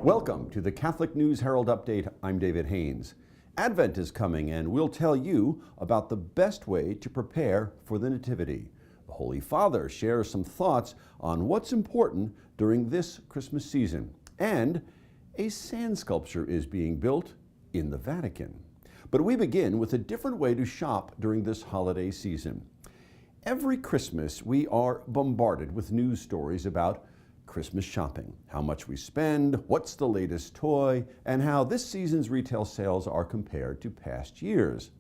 Welcome to the Catholic News Herald Update. I'm David Haynes. Advent is coming, and we'll tell you about the best way to prepare for the Nativity. The Holy Father shares some thoughts on what's important during this Christmas season. And a sand sculpture is being built in the Vatican. But we begin with a different way to shop during this holiday season. Every Christmas, we are bombarded with news stories about Christmas shopping, how much we spend, what's the latest toy, and how this season's retail sales are compared to past years.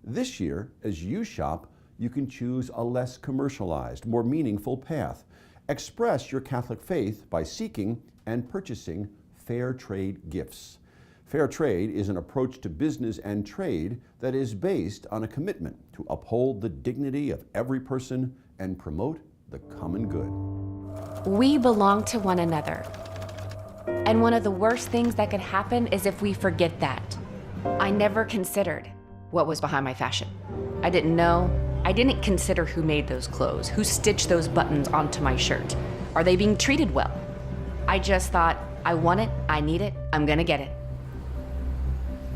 This year, as you shop, you can choose a less commercialized, more meaningful path. Express your Catholic faith by seeking and purchasing fair trade gifts. Fair trade is an approach to business and trade that is based on a commitment to uphold the dignity of every person and promote the common good. We belong to one another. And one of the worst things that could happen is if we forget that. I never considered what was behind my fashion. I didn't know. I didn't consider who made those clothes, who stitched those buttons onto my shirt. Are they being treated well? I just thought, I want it, I need it, I'm gonna get it.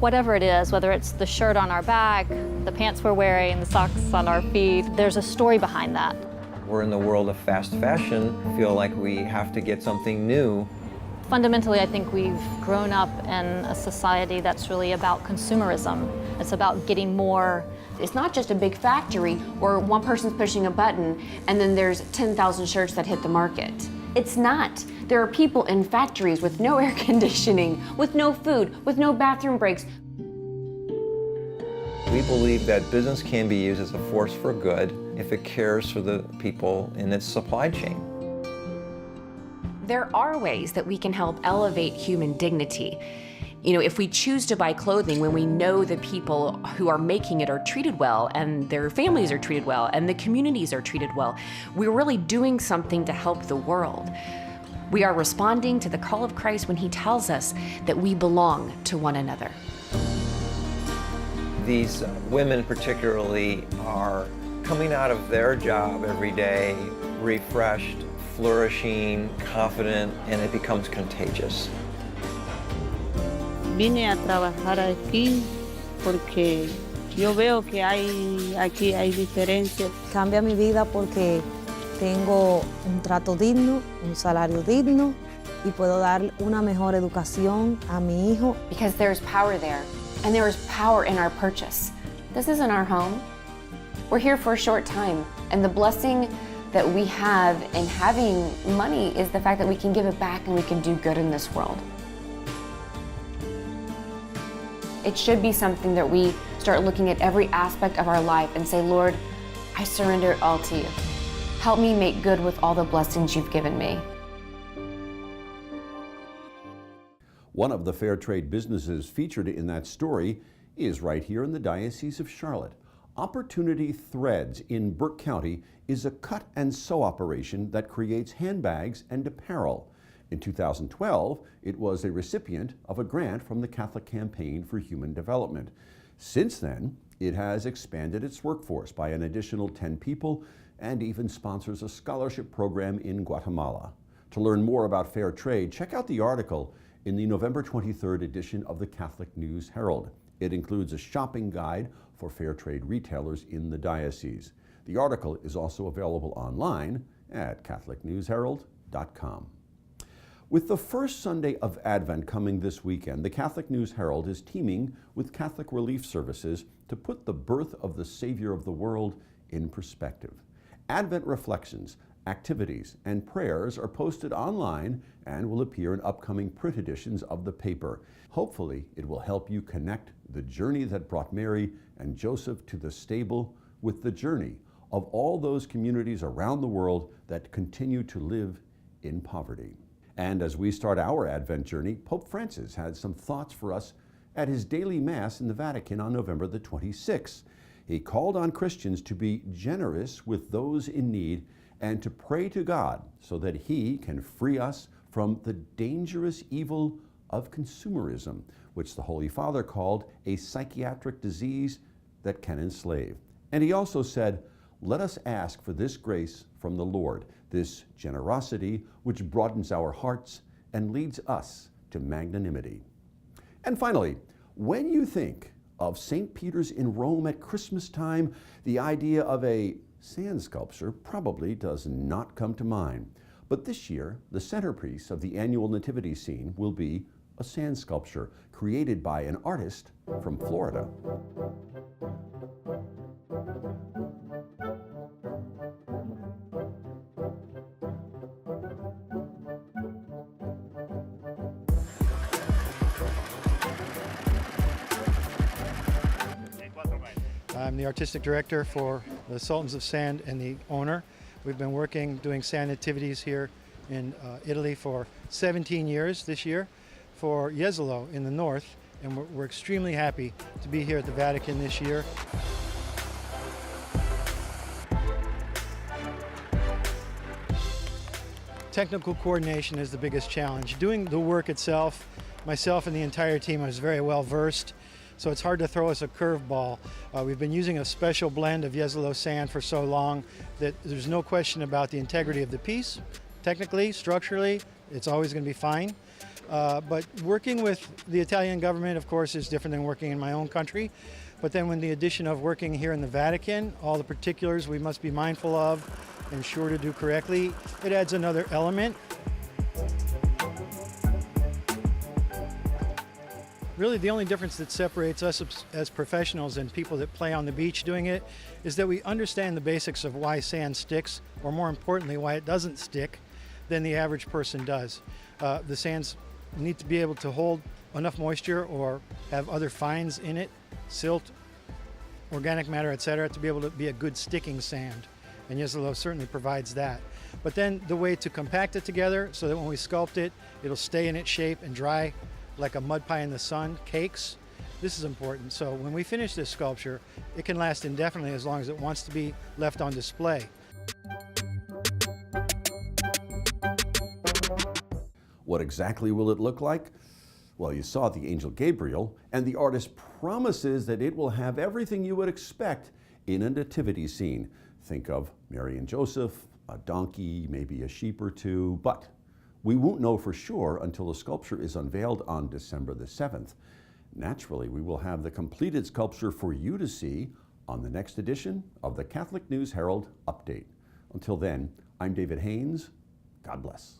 Whatever it is, whether it's the shirt on our back, the pants we're wearing, the socks on our feet, there's a story behind that. We're in the world of fast fashion. I feel like we have to get something new. Fundamentally, I think we've grown up in a society that's really about consumerism. It's about getting more. It's not just a big factory where one person's pushing a button and then there's 10,000 shirts that hit the market. It's not. There are people in factories with no air conditioning, with no food, with no bathroom breaks. We believe that business can be used as a force for good if it cares for the people in its supply chain. There are ways that we can help elevate human dignity. You know, if we choose to buy clothing when we know the people who are making it are treated well, and their families are treated well, and the communities are treated well, we're really doing something to help the world. We are responding to the call of Christ when he tells us that we belong to one another. These women particularly are coming out of their job every day refreshed, flourishing, confident, and it becomes contagious. Vine a trabajar aquí porque yo veo que aquí hay diferencia. Cambia mi vida porque tengo un trato digno, un salario digno y puedo dar una mejor educación a mi hijo. Because there's power there, and there is power in our purchase. This isn't our home. We're here for a short time, and the blessing that we have in having money is the fact that we can give it back and we can do good in this world. It should be something that we start looking at every aspect of our life and say, Lord, I surrender it all to you. Help me make good with all the blessings you've given me. One of the fair trade businesses featured in that story is right here in the Diocese of Charlotte. Opportunity Threads in Burke County is a cut and sew operation that creates handbags and apparel. In 2012, it was a recipient of a grant from the Catholic Campaign for Human Development. Since then, it has expanded its workforce by an additional 10 people and even sponsors a scholarship program in Guatemala. To learn more about fair trade, check out the article in the November 23rd edition of the Catholic News Herald. It includes a shopping guide for fair trade retailers in the diocese. The article is also available online at catholicnewsherald.com. With the first Sunday of Advent coming this weekend, the Catholic News Herald is teaming with Catholic Relief Services to put the birth of the Savior of the world in perspective. Advent reflections, activities, and prayers are posted online and will appear in upcoming print editions of the paper. Hopefully, it will help you connect the journey that brought Mary and Joseph to the stable with the journey of all those communities around the world that continue to live in poverty. And as we start our Advent journey, Pope Francis had some thoughts for us at his daily Mass in the Vatican on November the 26th. He called on Christians to be generous with those in need and to pray to God so that He can free us from the dangerous evil of consumerism, which the Holy Father called a psychiatric disease that can enslave. And he also said, let us ask for this grace from the Lord, this generosity which broadens our hearts and leads us to to magnanimity. And finally, when you think of St. Peter's in Rome at Christmas time, the idea of a sand sculpture probably does not come to mind. But this year, the centerpiece of the annual nativity scene will be a sand sculpture created by an artist from Florida. I'm the artistic director for the Sultans of Sand and the owner. We've been working doing sand nativities here in Italy for 17 years this year for Jesolo in the north, and we're extremely happy to be here at the Vatican this year. Technical coordination is the biggest challenge. Doing the work itself, myself and the entire team is very well versed, so it's hard to throw us a curveball. We've been using a special blend of Jesolo sand for so long that there's no question about the integrity of the piece. Technically, structurally, it's always going to be fine. But working with the Italian government, of course, is different than working in my own country. But then with the addition of working here in the Vatican, all the particulars we must be mindful of and sure to do correctly, it adds another element. Really, the only difference that separates us as professionals and people that play on the beach doing it is that we understand the basics of why sand sticks, or more importantly, why it doesn't stick, than the average person does. The sands need to be able to hold enough moisture or have other fines in it, silt, organic matter, etc., to be able to be a good sticking sand. And Jesolo certainly provides that. But then the way to compact it together so that when we sculpt it, it'll stay in its shape and dry like a mud pie in the sun, cakes. This is important. So when we finish this sculpture, it can last indefinitely as long as it wants to be left on display. What exactly will it look like? Well, you saw the angel Gabriel, and the artist promises that it will have everything you would expect in a nativity scene. Think of Mary and Joseph, a donkey, maybe a sheep or two, but we won't know for sure until the sculpture is unveiled on December the 7th. Naturally, we will have the completed sculpture for you to see on the next edition of the Catholic News Herald Update. Until then, I'm David Haynes. God bless.